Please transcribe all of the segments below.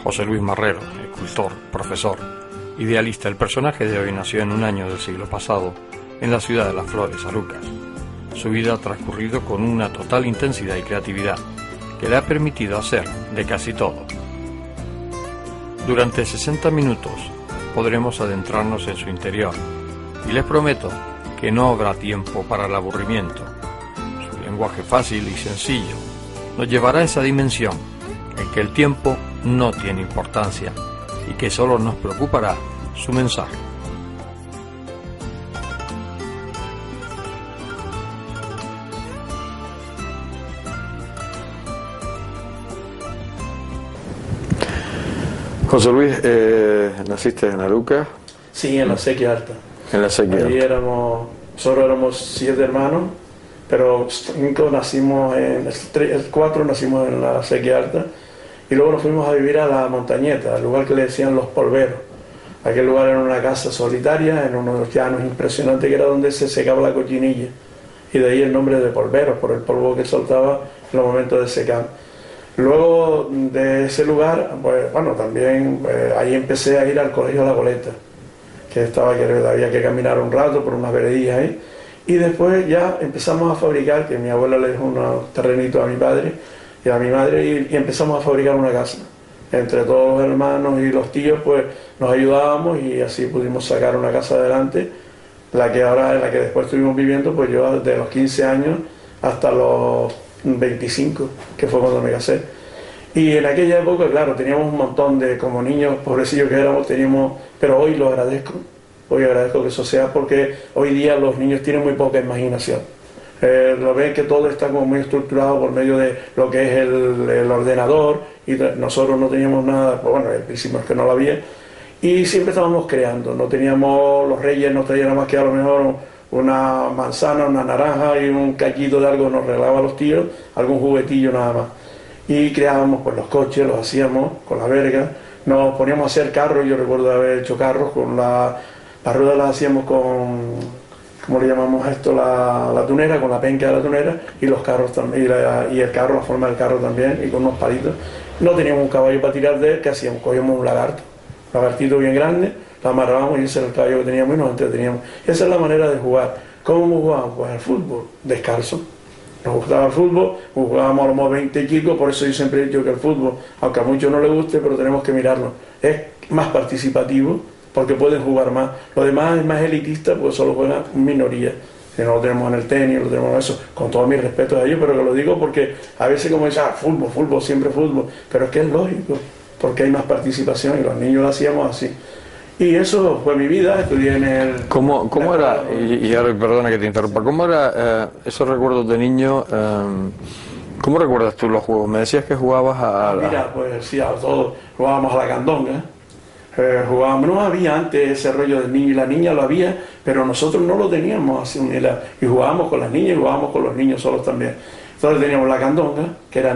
José Luis Marrero, escultor, profesor, idealista. El personaje de hoy nació en un año del siglo pasado, en la ciudad de Las Flores, Arucas. Su vida ha transcurrido con una total intensidad y creatividad que le ha permitido hacer de casi todo. Durante 60 minutos podremos adentrarnos en su interior y les prometo que no habrá tiempo para el aburrimiento. Su lenguaje fácil y sencillo nos llevará a esa dimensión en que el tiempo no tiene importancia y que solo nos preocupará su mensaje. José Luis, ¿naciste en Arucas? Sí, en la Sequía Alta. En la Sequía Alta. Nosotros éramos 7 hermanos, pero 4 nacimos en la Sequía Alta y luego nos fuimos a vivir a la Montañeta, al lugar que le decían Los Polveros. Aquel lugar era una casa solitaria, en unos llanos impresionantes, que era donde se secaba la cochinilla, y de ahí el nombre de Polveros, por el polvo que soltaba en los momentos de secar. Luego de ese lugar, pues bueno, también ahí empecé a ir al colegio La Goleta, que había que caminar un rato por unas veredillas ahí, y después ya empezamos a fabricar, que mi abuela le dejó unos terrenitos a mi padre y a mi madre, y empezamos a fabricar una casa. Entre todos los hermanos y los tíos, pues nos ayudábamos y así pudimos sacar una casa adelante, en la que después estuvimos viviendo, pues yo desde los 15 años hasta los 25, que fue cuando me casé. Y en aquella época, claro, teníamos un montón de, como niños pobrecillos que éramos, pero hoy lo agradezco, hoy agradezco que eso sea, porque hoy día los niños tienen muy poca imaginación. Lo ven que todo está como muy estructurado por medio de lo que es el ordenador, y nosotros no teníamos nada, pues bueno, el principio es que no lo había, y siempre estábamos creando, no teníamos, los reyes nos traían nada más que a lo mejor una manzana, una naranja y un cachito de algo nos regalaban los tíos, algún juguetillo nada más. Y creábamos pues los coches, los hacíamos con la verga, nos poníamos a hacer carros. Yo recuerdo haber hecho carros con las ruedas, las hacíamos con, ¿cómo le llamamos a esto? La tunera, con la penca de la tunera, y los carros también, y el carro, la forma del carro también, y con unos palitos. No teníamos un caballo para tirar de él, ¿qué hacíamos? Cogíamos un lagartito bien grande, lo amarrábamos y ese era el caballo que teníamos y nos entreteníamos. Esa es la manera de jugar. ¿Cómo jugábamos? Pues al fútbol, descalzo. Nos gustaba el fútbol, jugábamos a lo mejor 20 chicos, por eso yo siempre he dicho que el fútbol, aunque a muchos no les guste, pero tenemos que mirarlo. Es más participativo, porque pueden jugar más. Lo demás es más elitista, pues solo juegan minoría. Si no lo tenemos en el tenis, lo tenemos en eso, con todo mi respeto a ellos, pero que lo digo porque a veces como dicen, fútbol, siempre fútbol, pero es que es lógico, porque hay más participación y los niños lo hacíamos así. Y eso fue mi vida, estudié en el... ¿Cómo era, y ahora perdona que te interrumpa, cómo era esos recuerdos de niño? ¿Cómo recuerdas tú los juegos? Me decías que jugabas Mira, pues sí, a todos, jugábamos a la candonga, no había antes ese rollo del niño y la niña, lo había, pero nosotros no lo teníamos así, y jugábamos con las niñas y jugábamos con los niños solos también. Entonces teníamos la candonga, que era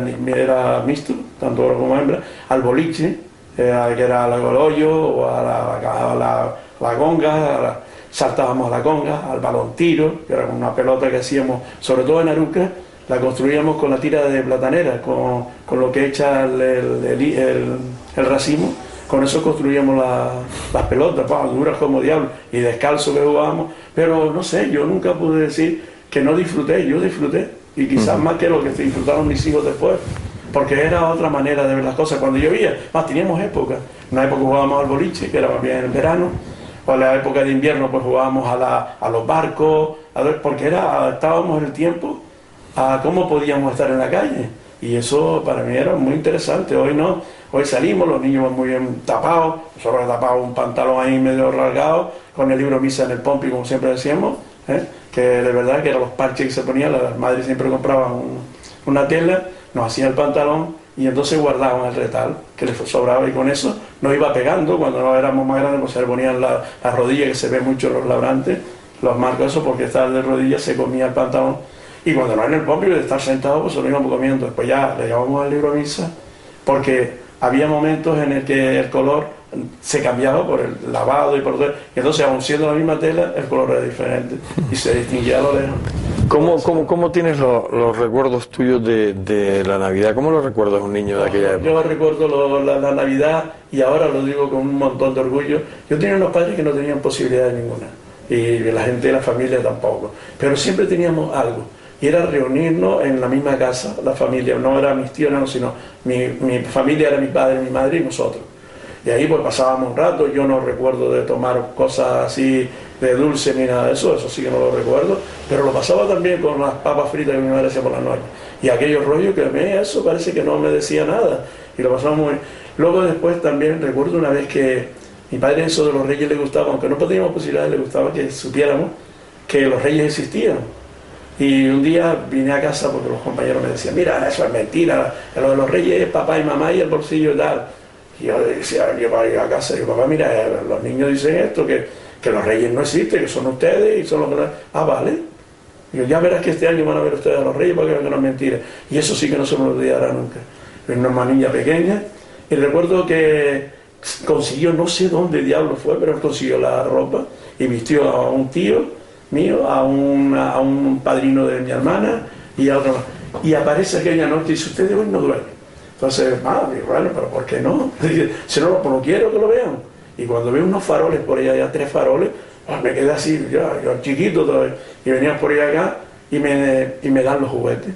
mixto, tanto hombre como hembra, al boliche, que era al hoyo, o a la conga, saltábamos a la conga, al balón tiro, que era una pelota que hacíamos, sobre todo en Arucas, la construíamos con la tira de platanera, con lo que echa el racimo, con eso construíamos las pelotas, duras como diablo, y descalzo que jugábamos, pero no sé, yo nunca pude decir que no disfruté, yo disfruté, y quizás más que lo que disfrutaron mis hijos después, porque era otra manera de ver las cosas. Cuando llovía, teníamos épocas. Una época jugábamos al boliche, que era más bien en verano, o en la época de invierno pues jugábamos a los barcos, porque adaptábamos el tiempo a cómo podíamos estar en la calle, y eso para mí era muy interesante. Hoy no, hoy salimos, los niños van muy bien tapados, nosotros tapamos un pantalón ahí medio rasgado, con el libro misa en el pompi, como siempre decíamos, que de verdad que eran los parches que se ponían, las madres siempre compraban una tela, nos hacían el pantalón y entonces guardaban el retal que les sobraba, y con eso nos iba pegando. Cuando no éramos más grandes pues se le ponían las rodillas, que se ve mucho en los labrantes, los marcos, eso porque estar de rodillas se comía el pantalón, y cuando no en el pompi de estar sentado pues se lo íbamos comiendo. Después ya le llevábamos al libro misa, porque había momentos en el que el color se cambiaba por el lavado y entonces aun siendo la misma tela el color era diferente y se distinguía a lo lejos. ¿Cómo tienes los recuerdos tuyos de la Navidad? ¿Cómo los recuerdas un niño de aquella época? Yo recuerdo la Navidad, y ahora lo digo con un montón de orgullo. Yo tenía unos padres que no tenían posibilidad ninguna, y la gente de la familia tampoco, pero siempre teníamos algo, y era reunirnos en la misma casa, la familia. No era mis tíos, no, sino mi familia era mi padre, mi madre y nosotros. Y ahí pues pasábamos un rato. Yo no recuerdo de tomar cosas así de dulce ni nada de eso, eso sí que no lo recuerdo, pero lo pasaba también con las papas fritas que mi madre hacía por la noche. Y aquellos rollos que a mí eso parece que no me decía nada, y lo pasaba muy bien. Luego después también recuerdo una vez que mi padre, eso de los reyes le gustaba, aunque no teníamos posibilidades, le gustaba que supiéramos que los reyes existían. Y un día vine a casa porque los compañeros me decían, mira, eso es mentira, lo de los reyes es papá y mamá y el bolsillo y tal. Y yo le decía, yo para ir a casa, y yo, papá, mira, los niños dicen esto, que los reyes no existen, que son ustedes y son los que... Ah, vale. Y yo, ya verás que este año van a ver ustedes a los reyes porque no es mentira. Y eso sí que no se me olvidará nunca. Era una niña pequeña, y recuerdo que consiguió, no sé dónde diablo fue, pero consiguió la ropa y vistió a un tío mío, a un padrino de mi hermana y a otro más. Y aparece aquella noche y dice, ustedes hoy no duermen. Entonces, bueno, pero ¿por qué no? Si no, pues no quiero que lo vean. Y cuando veo unos faroles por allá, ya 3 faroles, pues me quedé así, yo chiquito todavía, y venían por allá acá y me dan los juguetes.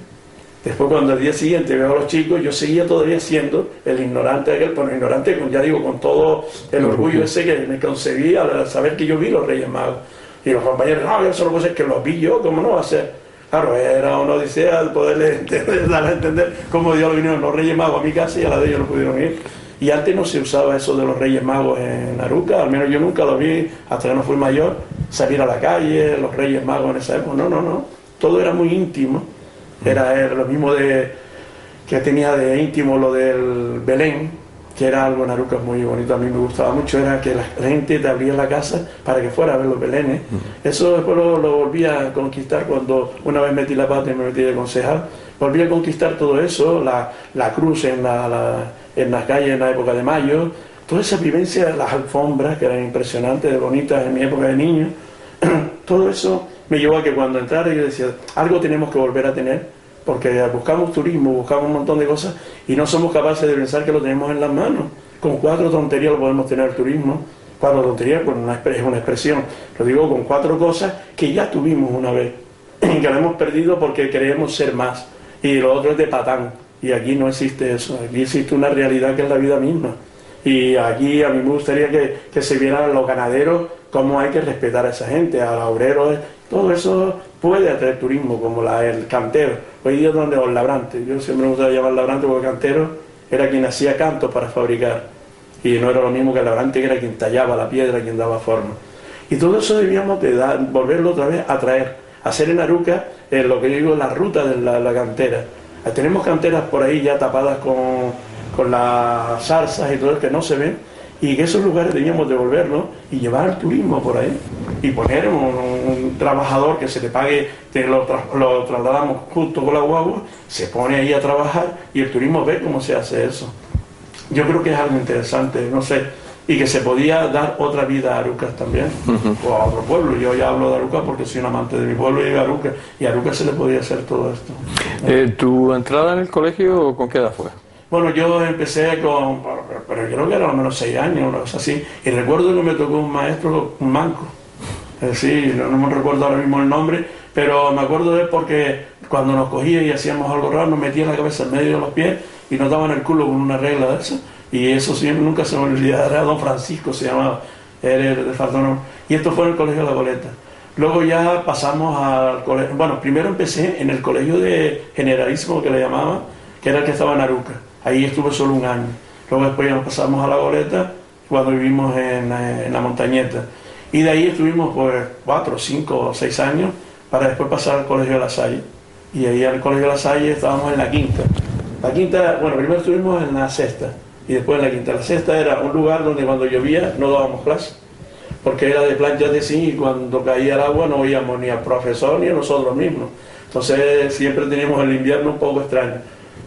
Después, cuando al día siguiente veo a los chicos, yo seguía todavía siendo el ignorante aquel, bueno, ignorante, ya digo, con todo el orgullo ese que me concebí al saber que yo vi los Reyes Magos. Y los compañeros, no, eso no puede ser que los vi yo, ¿cómo no va a ser? Claro, era una odisea el poderle dar a entender cómo Dios vinieron los Reyes Magos a mi casa y a la de ellos no pudieron ir. Y antes no se usaba eso de los Reyes Magos en Aruca, al menos yo nunca lo vi, hasta que no fui mayor, salir a la calle, los Reyes Magos en esa época, no, todo era muy íntimo. Era lo mismo que tenía de íntimo lo del Belén, que era algo en Aruca muy bonito, a mí me gustaba mucho, era que la gente te abría la casa para que fuera a ver los belenes. Eso después lo volví a conquistar cuando una vez metí la pata y me metí de concejal. Volví a conquistar todo eso, la cruz en las calles en la época de mayo, toda esa vivencia, las alfombras que eran impresionantes, bonitas en mi época de niño. Todo eso me llevó a que cuando entrara yo decía, algo tenemos que volver a tener, porque buscamos turismo, buscamos un montón de cosas y no somos capaces de pensar que lo tenemos en las manos. Con 4 tonterías lo podemos tener turismo. 4 tonterías, bueno, es una expresión, lo digo con 4 cosas que ya tuvimos una vez, que lo hemos perdido porque creemos ser más, y lo otro es de patán, y aquí no existe eso, aquí existe una realidad que es la vida misma. Y aquí a mí me gustaría que se vieran los ganaderos, cómo hay que respetar a esa gente, a los obreros, todo eso puede atraer turismo, como el cantero. Hoy día donde los labrantes, yo siempre me gusta llamar labrante porque el cantero era quien hacía cantos para fabricar, y no era lo mismo que el labrante, que era quien tallaba la piedra, quien daba forma. Y todo eso debíamos de volverlo otra vez a traer, hacer en Aruca lo que yo digo, la ruta de la cantera. Tenemos canteras por ahí ya tapadas con las zarzas y todo eso que no se ven, y que esos lugares debíamos devolverlos y llevar el turismo por ahí y poner un trabajador que se le pague, lo trasladamos justo con la guagua, se pone ahí a trabajar y el turismo ve cómo se hace eso. Yo creo que es algo interesante, no sé, y que se podía dar otra vida a Arucas también, o a otro pueblo. Yo ya hablo de Arucas porque soy un amante de mi pueblo y de Arucas, y a Arucas se le podía hacer todo esto. ¿Tu entrada en el colegio con qué edad fue? Bueno, yo empecé pero yo creo que era a lo menos 6 años, una cosa así, y recuerdo que me tocó un maestro, un manco, sí, no me recuerdo ahora mismo el nombre, pero me acuerdo de él porque cuando nos cogía y hacíamos algo raro, nos metía la cabeza en medio de los pies y nos daban el culo con una regla de eso, y eso sí, nunca se me olvidará, era don Francisco, se llamaba, era de Fardón, y esto fue en el colegio de La Goleta. Luego ya pasamos al colegio, bueno, primero empecé en el colegio de Generalísimo, que le llamaban, que era el que estaba en Aruca. Ahí estuve solo 1 año. Luego después ya nos pasamos a La Goleta cuando vivimos en la Montañeta. Y de ahí estuvimos pues 4, 5 o 6 años para después pasar al Colegio de La Salle. Y ahí al Colegio de La Salle estábamos en la quinta. La quinta, bueno, primero estuvimos en la sexta y después en la quinta. La sexta era un lugar donde cuando llovía no dábamos clase, porque era de planchas de zinc y cuando caía el agua no oíamos ni al profesor ni a nosotros mismos. Entonces siempre teníamos el invierno un poco extraño.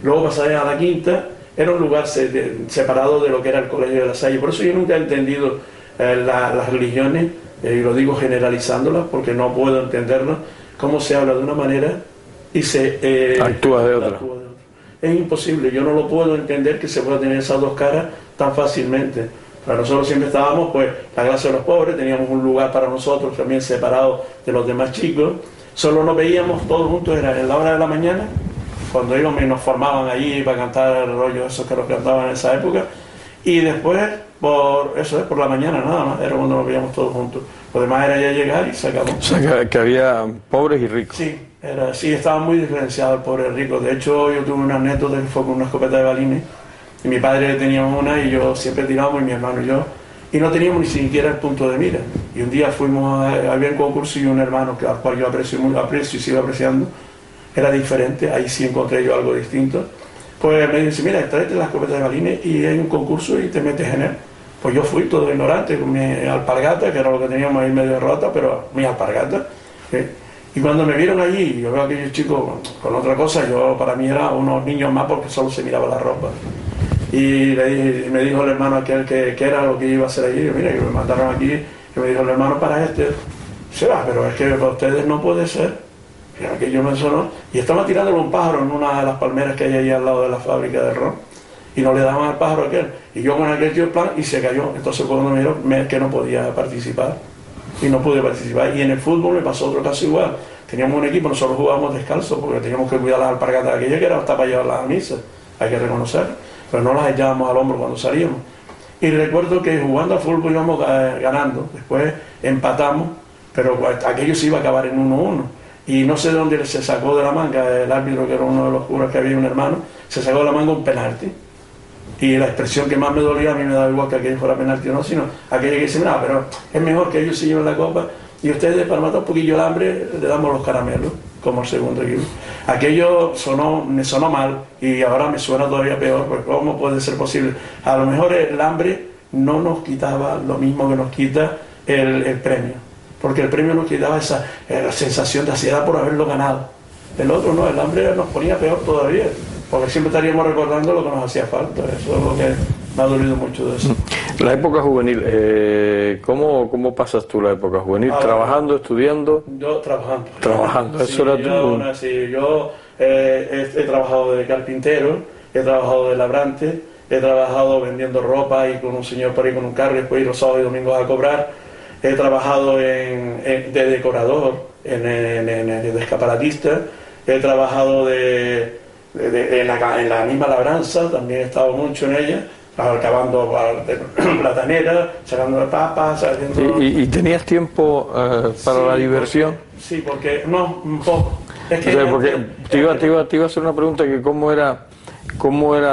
Luego pasé a la quinta, era un lugar separado de lo que era el Colegio de La Salle. Por eso yo nunca he entendido las religiones, y lo digo generalizándolas porque no puedo entenderlas, cómo se habla de una manera y se actúa de otra. Es imposible, yo no lo puedo entender que se pueda tener esas dos caras tan fácilmente. Para nosotros siempre estábamos, pues, la clase de los pobres, teníamos un lugar para nosotros también separado de los demás chicos, solo nos veíamos todos juntos, era en la hora de la mañana, cuando íbamos y nos formaban allí para cantar el rollo esos que los cantaban en esa época, y después, por la mañana nada más, era cuando nos veíamos todos juntos. Lo demás era ya llegar y se acabó. O sea, que había pobres y ricos. Sí, estaba muy diferenciado el pobre y el rico. De hecho, yo tuve una anécdota que fue con una escopeta de balines, y mi padre teníamos una y yo siempre tirábamos, y mi hermano y yo, y no teníamos ni siquiera el punto de mira. Y un día había un concurso y un hermano al cual yo aprecio y sigo apreciando, era diferente, ahí sí encontré yo algo distinto. Pues me dice, mira, tráete la escopeta de balines y hay un concurso y te metes en él. Pues yo fui todo ignorante con mi alpargata, que era lo que teníamos ahí medio rota, pero mi alpargata. Y cuando me vieron allí, yo veo a aquellos chicos con otra cosa, para mí eran unos niños más porque solo se miraba la ropa. Y me dijo el hermano aquel que era lo que iba a hacer allí. Yo, mira, que me mandaron aquí, que me dijo el hermano para este. Pero es que para ustedes no puede ser. Que yo me sonó, y estaba tirándole un pájaro en una de las palmeras que hay ahí al lado de la fábrica de ron, y no le daban al pájaro aquel, y yo con aquel tío el plan, y se cayó. Entonces cuando me vieron, que no podía participar, y no pude participar. Y en el fútbol me pasó otro caso igual. Teníamos un equipo, nosotros jugábamos descalzos porque teníamos que cuidar las alpargatas aquellas, que era hasta para llevarlas a misa, hay que reconocer, pero no las echábamos al hombro cuando salíamos. Y recuerdo que jugando al fútbol íbamos ganando, después empatamos, pero aquello se iba a acabar en 1-1. Y no sé de dónde se sacó de la manga el árbitro, que era uno de los curas que había, un hermano, se sacó de la manga un penalti. Y la expresión que más me dolía, a mí me daba igual que aquello fuera penalti o no, sino aquella que dice, no, pero es mejor que ellos se lleven la copa y ustedes, para matar un poquillo el hambre, le damos los caramelos, como el segundo equipo. Aquello me sonó mal y ahora me suena todavía peor, pues ¿cómo puede ser posible? A lo mejor el hambre no nos quitaba lo mismo que nos quita el premio. Porque el premio nos quitaba esa sensación de ansiedad por haberlo ganado. El otro no, el hambre nos ponía peor todavía, porque siempre estaríamos recordando lo que nos hacía falta. Eso es lo que me ha dolido mucho de eso. La época juvenil, ¿cómo pasas tú la época juvenil? ¿Trabajando, estudiando? Yo trabajando. Trabajando, eso era tú. Yo he trabajado de carpintero, he trabajado de labrante, he trabajado vendiendo ropa y con un señor por ahí con un carro y después ir los sábados y domingos a cobrar. He trabajado de decorador, de escaparatista, he trabajado en la misma labranza, también he estado mucho en ella, acabando platanera, sacando papas, haciendo... ¿Y tenías tiempo para la diversión? Sí, porque no, un poco. Es que porque te iba a hacer una pregunta, que cómo era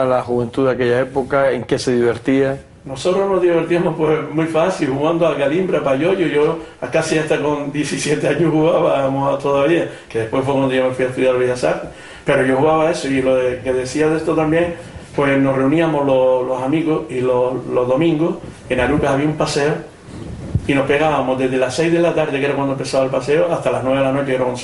la juventud de aquella época, en qué se divertía. Nosotros nos divertíamos pues muy fácil, jugando a calimbre, a payoyo. Yo casi hasta con 17 años jugábamos todavía, que después fue cuando yo me fui a estudiar Bellas Artes. Pero yo jugaba eso, y lo que decía de esto también, pues nos reuníamos los amigos y los domingos, en Arucas había un paseo, y nos pegábamos desde las 6 de la tarde, que era cuando empezaba el paseo, hasta las 9 de la noche, que era cuando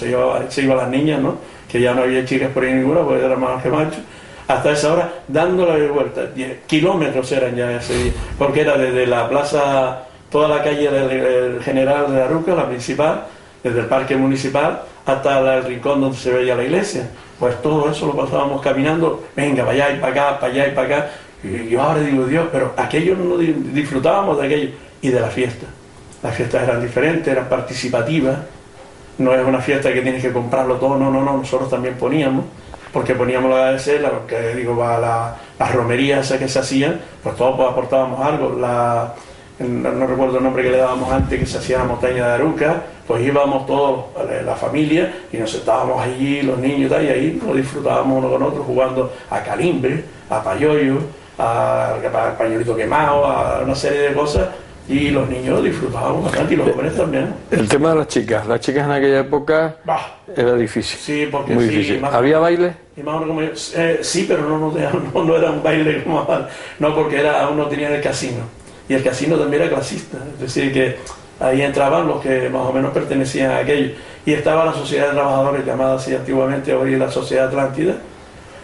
se iban las niñas, ¿no? Que ya no había chicas por ahí ninguna, porque eran más que machos. Hasta esa hora, dándole de vuelta, 10 kilómetros eran ya ese día, porque era desde la plaza, toda la calle del General de Arucas, la principal, desde el parque municipal hasta el rincón donde se veía la iglesia. Pues todo eso lo pasábamos caminando, venga, para allá y para acá, para allá y para acá. Y yo ahora digo, Dios, pero aquello no disfrutábamos de aquello. Y de la fiesta. Las fiestas eran diferentes, eran participativas. No es una fiesta que tienes que comprarlo todo, no, nosotros también poníamos. Porque poníamos las romerías esas que se hacían, pues todos aportábamos algo. No recuerdo el nombre que le dábamos antes, que se hacía la montaña de Arucas, pues íbamos todos, la familia, y nos sentábamos allí, los niños y tal, y ahí nos disfrutábamos uno con otro jugando a calimbre, a payoyo, a pañuelito quemado, a una serie de cosas. Y los niños disfrutábamos bastante, y los jóvenes también. El tema de las chicas en aquella época era difícil. Sí, porque muy difícil. ¿Había baile? Sí, pero no era un baile como no, porque aún no tenían el casino. Y el casino también era clasista, es decir, que ahí entraban los que más o menos pertenecían a aquello. Y estaba la Sociedad de Trabajadores, llamada así antiguamente, hoy la Sociedad Atlántida,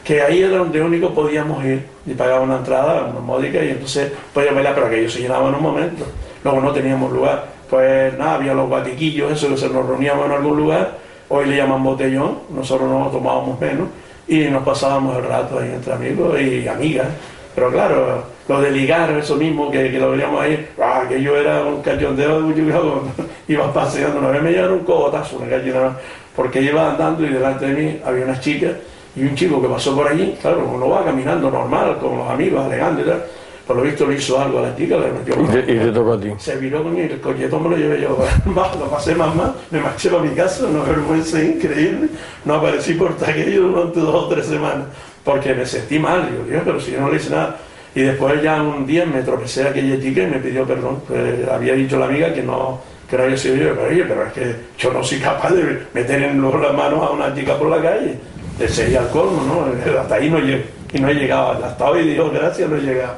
que ahí era donde único podíamos ir, y pagaba una entrada, una módica, y entonces podíamos bailar, pero aquello se llenaba en un momento. Luego no teníamos lugar, pues nada, había los batiquillos, eso, que se nos reuníamos en algún lugar, hoy le llaman botellón, nosotros nos tomábamos menos y nos pasábamos el rato ahí entre amigos y amigas. Pero claro, lo de ligar, eso mismo que lo veíamos ahí, que yo era un cachondeo, yo iba paseando, una vez me llevaron un cogotazo, una gallina, porque iba andando y delante de mí había unas chicas y un chico que pasó por allí, claro, uno va caminando normal, con los amigos, alegando y tal. Por lo visto le hizo algo a la chica, le metió y te tocó a ti. Se viró con el colletón, me lo llevé yo, lo pasé más, me marché para mi casa, una vergüenza increíble, no aparecí por taquillo durante 2 o 3 semanas, porque me sentí mal, digo, Dios, pero si yo no le hice nada. Y después ya un día me tropecé a aquella chica y me pidió perdón, pues, había dicho la amiga que no había sido yo, pero oye, pero es que yo no soy capaz de meter en las manos a una chica por la calle, sería el colmo, ¿no? Hasta ahí no llegué, y no he llegado, hasta hoy, Dios gracias, no he llegado.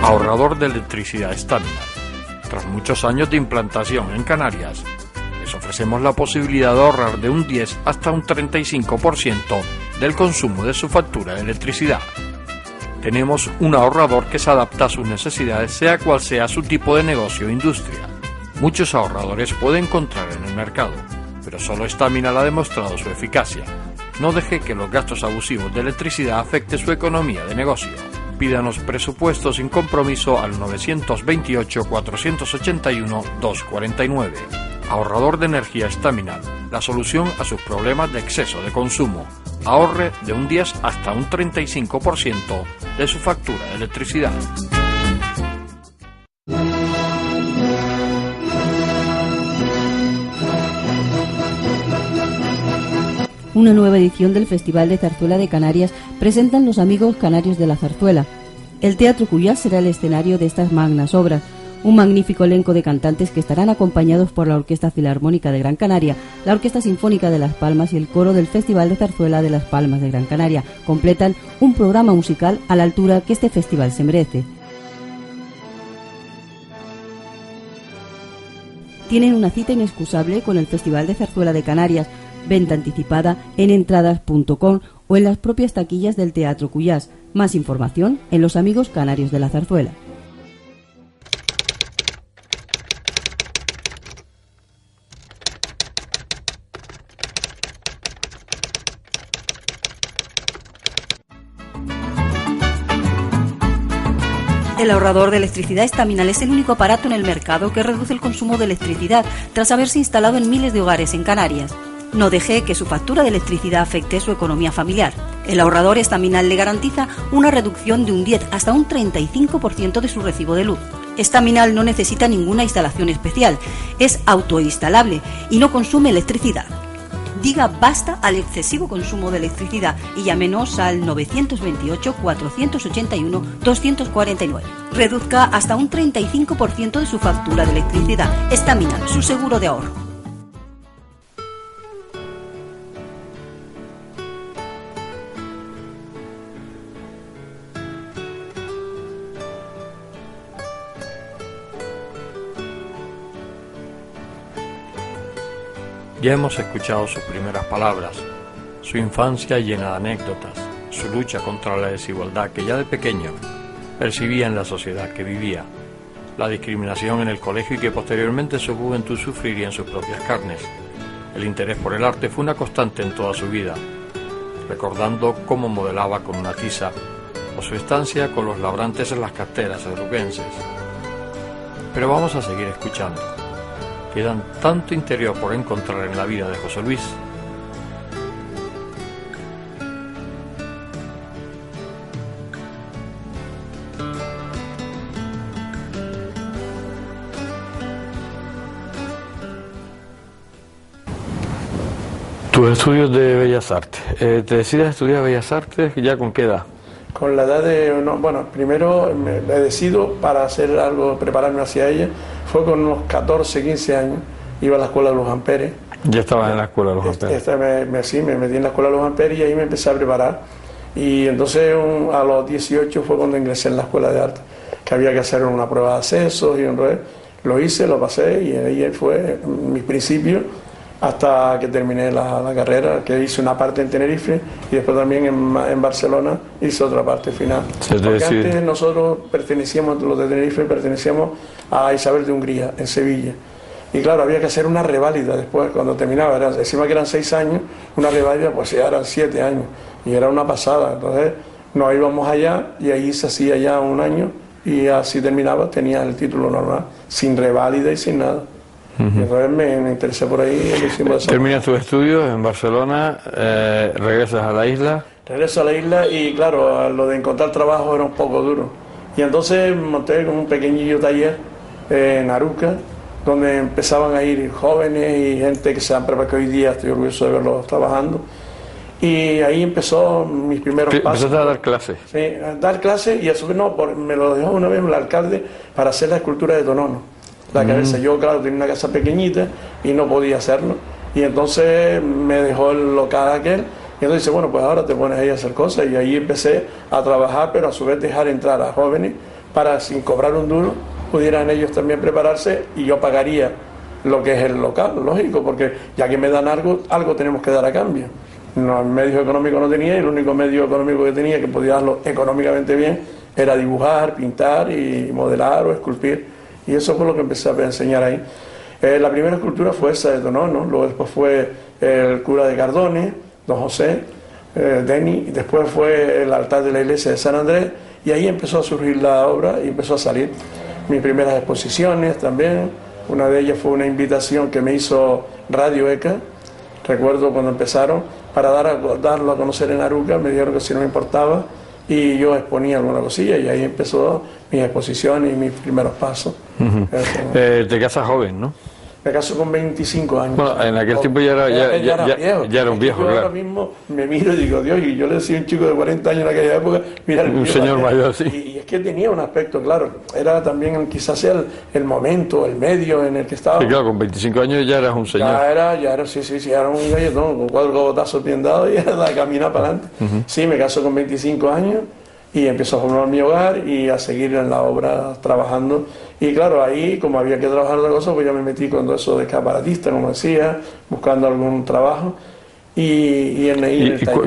Ahorrador de electricidad Staminal. Tras muchos años de implantación en Canarias, les ofrecemos la posibilidad de ahorrar de un 10 hasta un 35% del consumo de su factura de electricidad. Tenemos un ahorrador que se adapta a sus necesidades, sea cual sea su tipo de negocio o industria. Muchos ahorradores puede encontrar en el mercado, pero solo Staminal ha demostrado su eficacia. No deje que los gastos abusivos de electricidad afecte su economía de negocio. Pídanos presupuesto sin compromiso al 921-481-249. Ahorrador de energía Staminal, la solución a sus problemas de exceso de consumo. Ahorre de un 10 hasta un 35% de su factura de electricidad. Una nueva edición del Festival de Zarzuela de Canarias presentan los amigos canarios de la zarzuela. El Teatro Cuyás será el escenario de estas magnas obras, un magnífico elenco de cantantes que estarán acompañados por la Orquesta Filarmónica de Gran Canaria, la Orquesta Sinfónica de Las Palmas y el coro del Festival de Zarzuela de Las Palmas de Gran Canaria. Completan un programa musical a la altura que este festival se merece. Tienen una cita inexcusable con el Festival de Zarzuela de Canarias, venta anticipada en entradas.com o en las propias taquillas del Teatro Cuyás. Más información en Los Amigos Canarios de la Zarzuela. El ahorrador de electricidad Staminal es el único aparato en el mercado que reduce el consumo de electricidad tras haberse instalado en miles de hogares en Canarias. No deje que su factura de electricidad afecte su economía familiar. El ahorrador Staminal le garantiza una reducción de un 10 hasta un 35% de su recibo de luz. Staminal no necesita ninguna instalación especial, es autoinstalable y no consume electricidad. Diga basta al excesivo consumo de electricidad y llámenos al 928-481-249. Reduzca hasta un 35% de su factura de electricidad. Staminal, su seguro de ahorro. Ya hemos escuchado sus primeras palabras, su infancia llena de anécdotas, su lucha contra la desigualdad que ya de pequeño percibía en la sociedad que vivía, la discriminación en el colegio y que posteriormente su juventud sufriría en sus propias carnes. El interés por el arte fue una constante en toda su vida, recordando cómo modelaba con una tiza o su estancia con los labrantes en las canteras eduquenses. Pero vamos a seguir escuchando. Quedan tanto interior por encontrar en la vida de José Luis. Tus estudios de Bellas Artes. ¿Te decides estudiar Bellas Artes ya con qué edad? Con la edad de... bueno, primero me decido para hacer algo, prepararme hacia ella. Fue con unos 14, 15 años. Iba a la escuela de Luján Pérez. Ya estabas en la escuela de Luján Pérez. Sí, me metí en la escuela de Luján Pérez y ahí me empecé a preparar. Y entonces a los 18 fue cuando ingresé en la escuela de arte, que había que hacer una prueba de acceso y lo hice, lo pasé y ahí fue mi principio hasta que terminé la carrera, que hice una parte en Tenerife y después también en Barcelona hice otra parte final. Porque antes nosotros pertenecíamos, los de Tenerife pertenecíamos a Isabel de Hungría, en Sevilla. Y claro, había que hacer una reválida después, cuando terminaba, encima que eran 6 años, una reválida pues ya eran 7 años, y era una pasada. Entonces nos íbamos allá y ahí se hacía ya 1 año, y así terminaba, tenía el título normal, sin reválida y sin nada. Y entonces me interesé por ahí y lo hicimos eso. Terminas tus estudios en Barcelona, regresas a la isla. Regreso a la isla y claro, lo de encontrar trabajo era un poco duro. Y entonces monté un pequeñillo taller en Aruca, donde empezaban a ir jóvenes y gente que se han preparado, que hoy día estoy orgulloso de verlos trabajando. Y ahí empezó mis primeros pasos. Empezaste a dar clases. Sí, a dar clases, y a su vez me lo dejó una vez el alcalde para hacer la escultura de Tonono, la cabeza. Yo, claro, tenía una casa pequeñita y no podía hacerlo. Y entonces me dejó el local aquel. Y entonces dice, bueno, pues ahora te pones ahí a hacer cosas. Y ahí empecé a trabajar, pero a su vez dejar entrar a jóvenes para, sin cobrar un duro, pudieran ellos también prepararse, y yo pagaría lo que es el local, lógico, porque ya que me dan algo tenemos que dar a cambio. No, medios económicos no tenía, y el único medio económico que tenía que podía darlo económicamente bien era dibujar, pintar y modelar o esculpir. Y eso fue lo que empecé a enseñar ahí. La primera escultura fue esa de Tonono, luego después fue el cura de Cardones, don José, Deni, y después fue el altar de la iglesia de San Andrés, y ahí empezó a surgir la obra y empezó a salir mis primeras exposiciones también. Una de ellas fue una invitación que me hizo Radio ECA, recuerdo cuando empezaron, para darlo a conocer en Aruca. Me dijeron que si no me importaba, y yo exponía alguna cosilla, y ahí empezó mis exposiciones y mis primeros pasos. Te casas joven, ¿no? Me caso con 25 años. Bueno, en aquel tiempo ya era un viejo, yo claro. Ahora mismo me miro y digo, Dios, y yo le decía a un chico de 40 años en aquella época, mira el un señor mayor, sí. Y es que tenía un aspecto, claro, era también quizás el momento, el medio en el que estaba. Sí, claro, con 25 años ya eras un señor. Ya era, sí, era un galletón, con 4 cogotazos bien dados y era de caminar para adelante. Sí, me caso con 25 años y empiezo a formar mi hogar y a seguir en la obra trabajando. Y claro, ahí, como había que trabajar otra cosa, pues ya me metí con todo eso de escaparatista, como decía, buscando algún trabajo. Y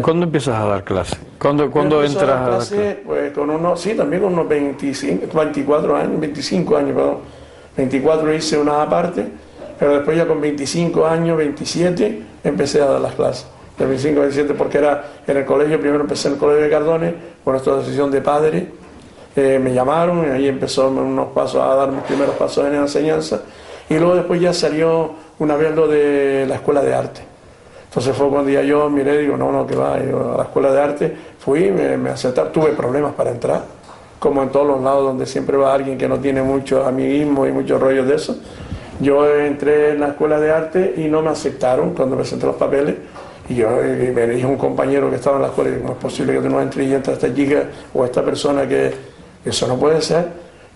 ¿Cuándo empiezas a dar clases? ¿Cuándo entras a dar clases? Pues con unos, sí, también con unos 24 años, 25 años, perdón. 24 hice una aparte, pero después ya con 25 años, 27, empecé a dar las clases. De 25 a 27, porque era en el colegio, primero empecé en el colegio de Cardones, con nuestra asociación de padres. Me llamaron y ahí empezó unos pasos a dar mis primeros pasos en la enseñanza, y luego después ya salió una vez lo de la escuela de arte. Entonces fue cuando ya yo miré y digo, no, que va, yo a la escuela de arte fui, me aceptaron, tuve problemas para entrar, como en todos los lados donde siempre va alguien que no tiene mucho amiguismo y muchos rollos de eso. Yo entré en la escuela de arte y no me aceptaron cuando presenté los papeles. Y me dijo un compañero que estaba en la escuela, y ¿cómo es posible que tú no entres y entra esta chica o esta persona? Que eso no puede ser.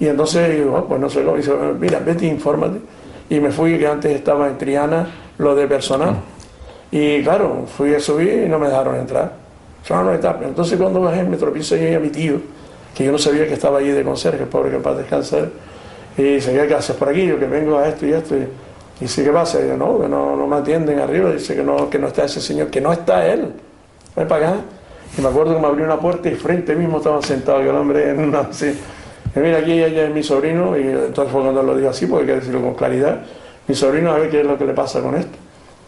Y entonces digo, oh, pues no sé cómo. Y dice, mira, vete, infórmate. Y me fui, que antes estaba en Triana, lo de personal. Y claro, fui a subir y no me dejaron entrar. Entonces cuando bajé me tropiezo yo y a mi tío, que yo no sabía que estaba allí de conserje, pobre, que para descansar. Y dice, ¿qué haces por aquí? Yo que vengo a esto y esto. Y dice, ¿qué pasa? Y yo, no, que no me atienden arriba. Dice que no está ese señor, que no está él. Ven para acá. Y me acuerdo que me abrió una puerta y frente mismo estaba sentado yo, el hombre, en una así. Y mira, aquí ella es mi sobrino. Y entonces fue cuando lo dijo así, porque hay que decirlo con claridad. Mi sobrino, a ver qué es lo que le pasa con esto.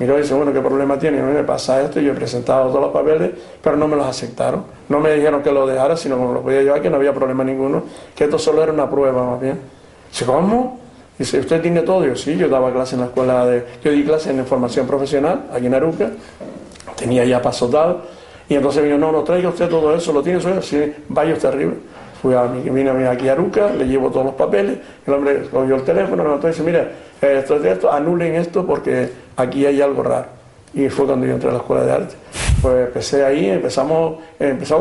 Miró y dice, bueno, ¿qué problema tiene? Y me pasa esto. Y yo he presentado todos los papeles, pero no me los aceptaron. No me dijeron que lo dejara, sino que me lo podía llevar, que no había problema ninguno, que esto solo era una prueba más bien. Dice, ¿cómo? Dice, ¿usted tiene todo? Yo, sí, yo daba clase en la escuela yo di clase en formación profesional, aquí en Aruca, tenía ya pasos dados, y entonces me dijo, no traiga usted todo eso, ¿lo tiene eso? Sí, vaya usted arriba. Vine aquí a Aruca, le llevo todos los papeles, el hombre cogió el teléfono, me notó y dice, mira, esto, anulen esto porque aquí hay algo raro. Y fue cuando yo entré a la escuela de arte. Pues empecé ahí, empezamos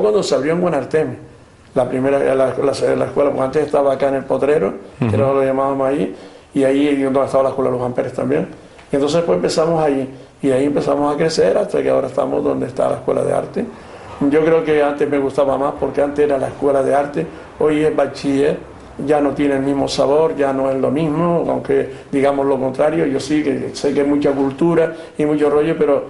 cuando se abrió en Buenarteme. La primera, la escuela, porque antes estaba acá en el Potrero, que no lo llamábamos ahí, y ahí donde estaba la escuela de los Amperes también. Y entonces pues empezamos allí, y ahí empezamos a crecer hasta que ahora estamos donde está la escuela de arte. Yo creo que antes me gustaba más porque antes era la escuela de arte, hoy es bachiller, ya no tiene el mismo sabor, ya no es lo mismo, aunque digamos lo contrario. Yo sí que sé que hay mucha cultura y mucho rollo, pero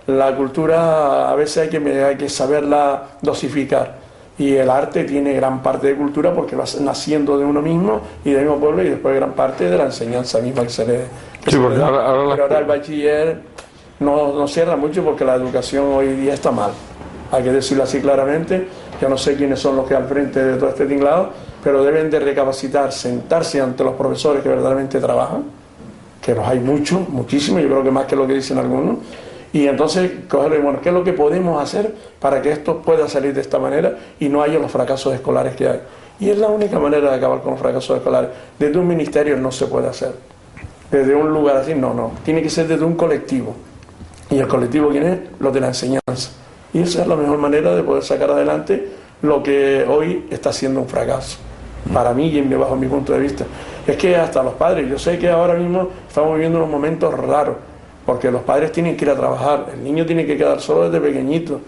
la cultura a veces hay que saberla dosificar. Y el arte tiene gran parte de cultura porque va naciendo de uno mismo y del mismo pueblo, y después gran parte de la enseñanza misma que se le, sí, porque da. ahora Pero ahora el bachiller no cierra mucho porque la educación hoy día está mal. Hay que decirlo así claramente. Yo no sé quiénes son los que al frente de todo este tinglado, pero deben de recapacitar, sentarse ante los profesores que verdaderamente trabajan, que los hay muchos, muchísimos, yo creo que más que lo que dicen algunos, y entonces coger, bueno, ¿qué es lo que podemos hacer para que esto pueda salir de esta manera y no haya los fracasos escolares que hay? Y es la única manera de acabar con los fracasos escolares. Desde un ministerio no se puede hacer. Desde un lugar así, no. Tiene que ser desde un colectivo. ¿Y el colectivo quién es? Los de la enseñanza. Y esa es la mejor manera de poder sacar adelante lo que hoy está siendo un fracaso. Para mí y bajo mi punto de vista. Es que hasta los padres, yo sé que ahora mismo estamos viviendo unos momentos raros, porque los padres tienen que ir a trabajar, el niño tiene que quedar solo desde pequeñito.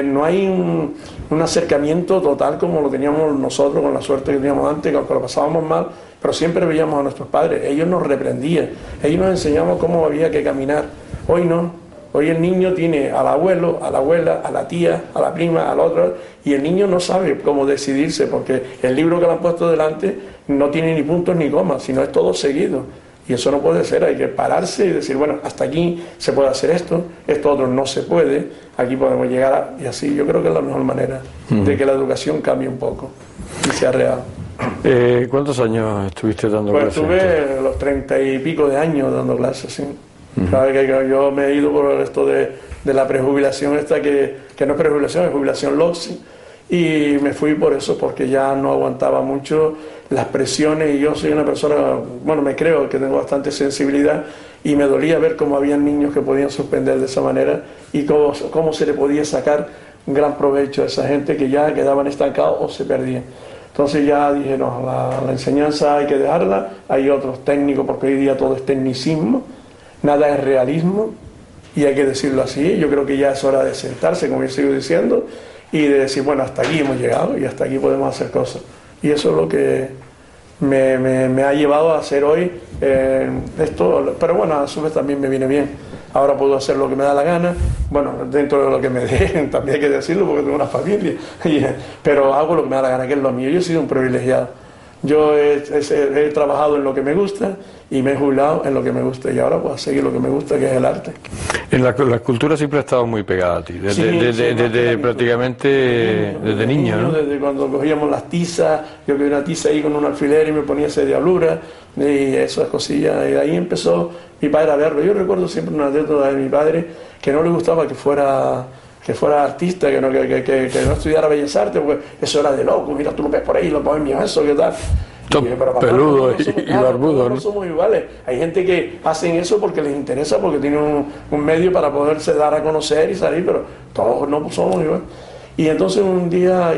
No hay un acercamiento total como lo teníamos nosotros, con la suerte que teníamos antes, que aunque lo pasábamos mal, pero siempre veíamos a nuestros padres, ellos nos reprendían, ellos nos enseñaban cómo había que caminar. Hoy no. Hoy el niño tiene al abuelo, a la abuela, a la tía, a la prima, al otro, y el niño no sabe cómo decidirse, porque el libro que le han puesto delante no tiene ni puntos ni comas, sino es todo seguido. Y eso no puede ser, hay que pararse y decir, bueno, hasta aquí se puede hacer esto otro no se puede, aquí podemos llegar y así. Yo creo que es la mejor manera de que la educación cambie un poco y sea real. ¿Cuántos años estuviste dando clases? Pues estuve los 30 y pico de años dando clases, sí. Claro que yo me he ido por esto de la prejubilación esta, que no es prejubilación, es jubilación LOCSI, y me fui por eso, porque ya no aguantaba mucho las presiones, y yo soy una persona, bueno, me creo que tengo bastante sensibilidad, y me dolía ver cómo había niños que podían suspender de esa manera, y cómo se le podía sacar un gran provecho a esa gente que ya quedaban estancados o se perdían. Entonces ya dije, no, la enseñanza hay que dejarla, hay otros técnicos, porque hoy día todo es tecnicismo, nada es realismo, y hay que decirlo así. Yo creo que ya es hora de sentarse, como yo sigo diciendo, y de decir, bueno, hasta aquí hemos llegado y hasta aquí podemos hacer cosas. Y eso es lo que me ha llevado a hacer hoy esto, pero bueno, a su vez también me viene bien. Ahora puedo hacer lo que me da la gana, bueno, dentro de lo que me dejen, también hay que decirlo porque tengo una familia, pero hago lo que me da la gana, que es lo mío. Yo he sido un privilegiado. Yo he trabajado en lo que me gusta y me he jubilado en lo que me gusta, y ahora puedo seguir lo que me gusta, que es el arte. La escultura siempre ha estado muy pegada a ti, desde prácticamente desde niño, ¿no? Desde cuando cogíamos las tizas, yo cogí una tiza ahí con un alfiler y me ponía esa diablura y esas cosillas, y ahí empezó mi padre a verlo. Yo recuerdo siempre una anécdota de mi padre, que no le gustaba que fuera artista, que no estudiara Bellas Artes, porque eso era de loco. Mira, tú lo ves por ahí, los bohemios, eso, ¿qué tal? Peludo y barbudo, ¿no? No somos iguales. Hay gente que hacen eso porque les interesa, porque tienen un medio para poderse dar a conocer y salir, pero todos no somos iguales. Y entonces un día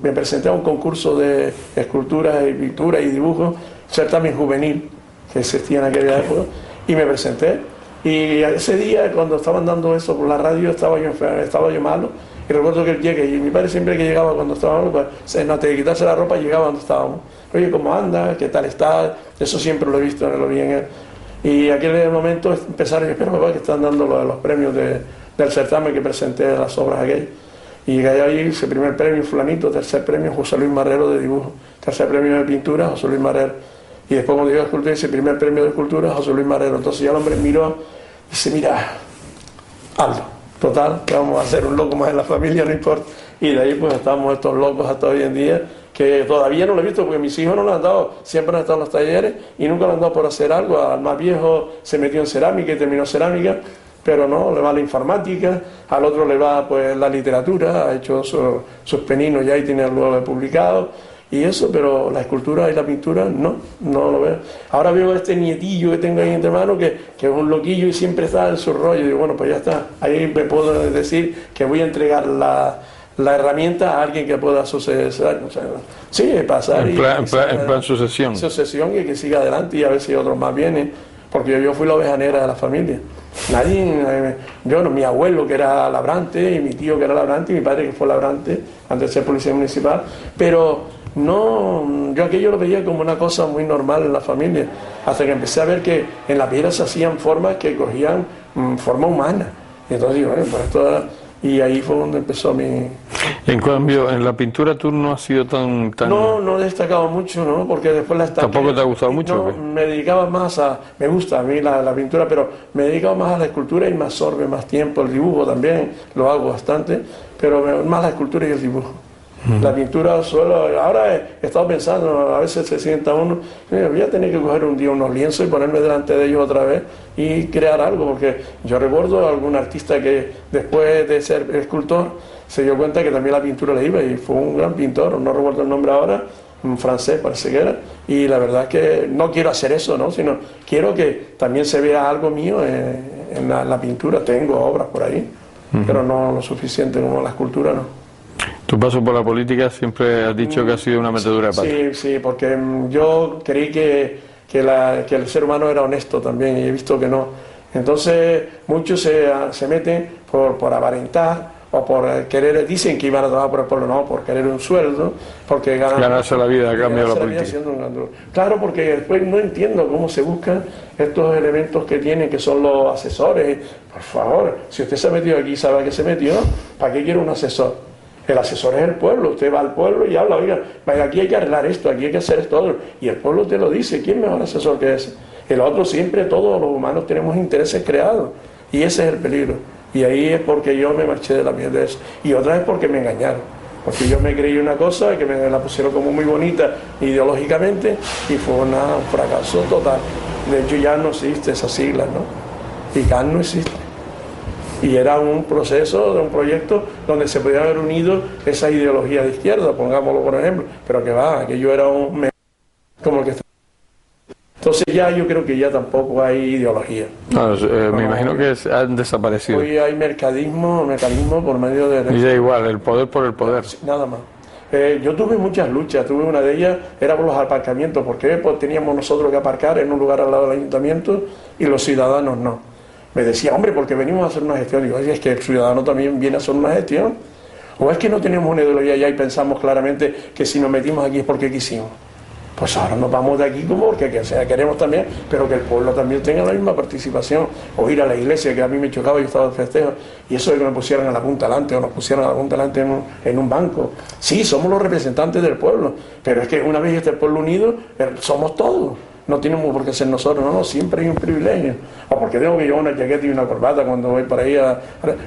me presenté a un concurso de escultura y pintura y dibujo, certamen juvenil, que existía en aquella época, y me presenté. Y ese día, cuando estaban dando eso por la radio, estaba yo malo. Y recuerdo que él llegue, y mi padre siempre que llegaba cuando estábamos, pues, antes de quitarse la ropa, llegaba donde estábamos. Oye, ¿cómo anda? ¿Qué tal está? Eso siempre lo he visto, lo vi en él. Y aquel momento empezaron, espera, papá, que están dando los premios del certamen que presenté de las obras aquellas. Y llegué ahí, ese primer premio, fulanito, tercer premio, José Luis Marrero de dibujo, tercer premio de pintura, José Luis Marrero. Y después cuando llegó a escultura, ese primer premio de escultura, José Luis Marrero. Entonces ya el hombre miró y dice, mira, hazlo. Total, que vamos a hacer un loco más en la familia, no importa. Y de ahí pues estamos estos locos hasta hoy en día, que todavía no lo he visto porque mis hijos no lo han dado, siempre han estado en los talleres y nunca lo han dado por hacer algo. Al más viejo se metió en cerámica y terminó cerámica, pero no, le va la informática, al otro le va pues la literatura, ha hecho sus peninos ya y tiene algo publicado. Y eso, pero la escultura y la pintura no lo veo. Ahora veo a este nietillo que tengo ahí entre manos, que es un loquillo y siempre está en su rollo. Y digo, bueno, pues ya está. Ahí me puedo decir que voy a entregar la herramienta a alguien que pueda suceder. O sea, sí, pasar. En plan sucesión. Sucesión y que siga adelante y a ver si otros más vienen. Porque yo fui la oveja negra de la familia. Mi abuelo que era labrante, y mi tío que era labrante, y mi padre que fue labrante antes de ser policía municipal. Pero no, yo aquello lo veía como una cosa muy normal en la familia, hasta que empecé a ver que en la piedra se hacían formas que cogían forma humana. Y entonces digo, bueno, pues esto y ahí fue donde empezó mi... En cambio, en la pintura tú no has sido tan... No he destacado mucho, ¿no? Porque después la estanqué. ¿Tampoco te ha gustado mucho? No, me dedicaba más a... Me gusta a mí la pintura, pero me dedicaba más a la escultura y me absorbe más tiempo. El dibujo también lo hago bastante, pero más la escultura y el dibujo. La pintura solo, ahora he estado pensando, a veces se sienta uno, voy a tener que coger un día unos lienzos y ponerme delante de ellos otra vez y crear algo, porque yo recuerdo a algún artista que después de ser escultor se dio cuenta que también la pintura le iba y fue un gran pintor, no recuerdo el nombre ahora, un francés parece que era, y la verdad es que no quiero hacer eso, ¿no? Sino quiero que también se vea algo mío en la pintura. Tengo obras por ahí, pero no lo suficiente como la escultura, no. Tu paso por la política siempre has dicho que ha sido una metedura de pata. Sí, porque yo creí que el ser humano era honesto también y he visto que no. Entonces muchos se meten por aparentar o por querer, dicen que iban a trabajar por el pueblo, no, por querer un sueldo, porque ganarse la vida a cambio de la política. Claro, porque después no entiendo cómo se buscan estos elementos que tienen, que son los asesores. Por favor, si usted se ha metido aquí, sabe a qué se metió, ¿para qué quiere un asesor? El asesor es el pueblo, usted va al pueblo y habla, oiga, aquí hay que arreglar esto, aquí hay que hacer esto, y el pueblo te lo dice. ¿Quién mejor asesor que ese? El otro, siempre todos los humanos tenemos intereses creados, y ese es el peligro. Y ahí es porque yo me marché de la piel de eso. Y otra vez porque me engañaron, porque yo me creí una cosa que me la pusieron como muy bonita ideológicamente y fue un fracaso total. De hecho ya no existe esas siglas, ¿no? Y CAN no existe. Y era un proceso, un proyecto donde se podía haber unido esa ideología de izquierda, pongámoslo por ejemplo, pero que va, que yo era un... como el que está. Entonces ya yo creo que ya tampoco hay ideología. Me imagino que han desaparecido. Hoy hay mercadismo por medio de... Y da igual, el poder por el poder. Nada más. Yo tuve muchas luchas, tuve una de ellas, era por los aparcamientos, porque pues teníamos nosotros que aparcar en un lugar al lado del ayuntamiento y los ciudadanos no. Me decía, hombre, porque venimos a hacer una gestión. Digo, es que el ciudadano también viene a hacer una gestión. O es que no tenemos una ideología ya y pensamos claramente que si nos metimos aquí es porque quisimos. Pues ahora nos vamos de aquí como porque queremos también, pero que el pueblo también tenga la misma participación. O ir a la iglesia, que a mí me chocaba, yo estaba de festejo, y eso de que me pusieran a la punta delante o nos pusieran a la punta delante en un banco. Sí, somos los representantes del pueblo, pero es que una vez este pueblo unido, somos todos. No tenemos por qué ser nosotros, no, siempre hay un privilegio. O porque tengo que llevar una chaqueta y una corbata cuando voy para ahí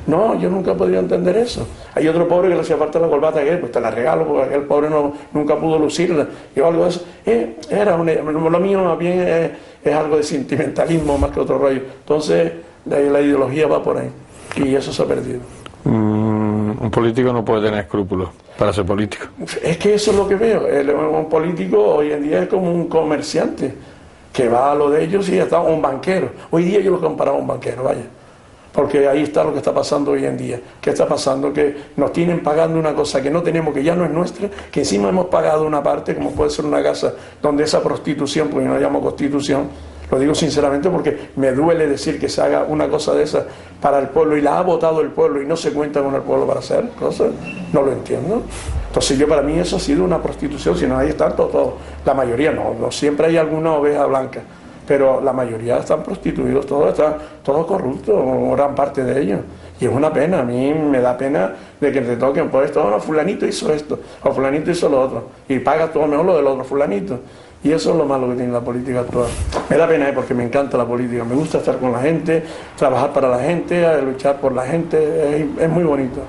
No, yo nunca he podido entender eso. Hay otro pobre que le hacía falta la corbata que pues te la regalo porque aquel pobre nunca pudo lucirla. Yo algo de eso. Lo mío más bien es algo de sentimentalismo más que otro rollo. Entonces la ideología va por ahí y eso se ha perdido. Un político no puede tener escrúpulos para ser político. Es que eso es lo que veo. Un político hoy en día es como un comerciante que va a lo de ellos y está un banquero. Hoy día yo lo comparaba a un banquero, vaya. Porque ahí está lo que está pasando hoy en día. ¿Qué está pasando? Que nos tienen pagando una cosa que no tenemos, que ya no es nuestra, que encima hemos pagado una parte, como puede ser una casa donde esa prostitución, porque no la llamo constitución, lo digo sinceramente porque me duele decir que se haga una cosa de esa para el pueblo y la ha votado el pueblo y no se cuenta con el pueblo para hacer cosas, no lo entiendo. Entonces para mí eso ha sido una prostitución, si no ahí están todos, la mayoría no, siempre hay alguna oveja blanca, pero la mayoría están prostituidos, todos corruptos, gran parte de ellos. Y es una pena, a mí me da pena de que te toquen por esto, no, fulanito hizo esto, o fulanito hizo lo otro, y pagas todo mejor lo del otro fulanito. Y eso es lo malo que tiene la política actual. Me da pena porque me encanta la política, me gusta estar con la gente, trabajar para la gente, luchar por la gente, es muy bonito.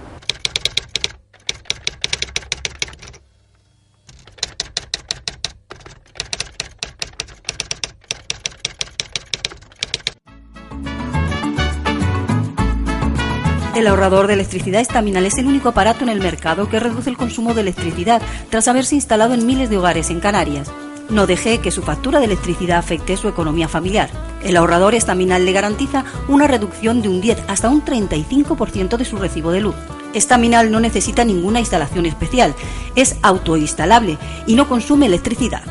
El ahorrador de electricidad Estaminal es el único aparato en el mercado que reduce el consumo de electricidad tras haberse instalado en miles de hogares en Canarias. No deje que su factura de electricidad afecte su economía familiar. El ahorrador Estaminal le garantiza una reducción de un 10 hasta un 35% de su recibo de luz. Estaminal no necesita ninguna instalación especial, es autoinstalable y no consume electricidad.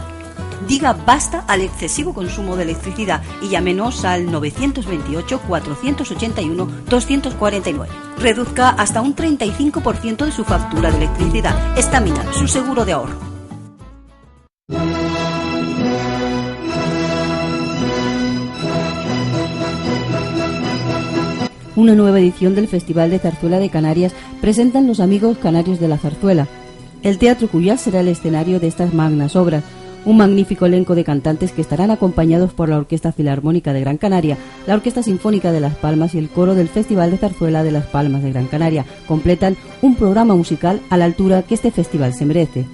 Diga basta al excesivo consumo de electricidad y llámenos al 928-481-249. Reduzca hasta un 35% de su factura de electricidad. Estaminal, su seguro de ahorro. una nueva edición del Festival de Zarzuela de Canarias presentan los amigos canarios de la zarzuela. El Teatro Cuyás será el escenario de estas magnas obras, un magnífico elenco de cantantes que estarán acompañados por la Orquesta Filarmónica de Gran Canaria, la Orquesta Sinfónica de Las Palmas y el coro del Festival de Zarzuela de Las Palmas de Gran Canaria. Completan un programa musical a la altura que este festival se merece.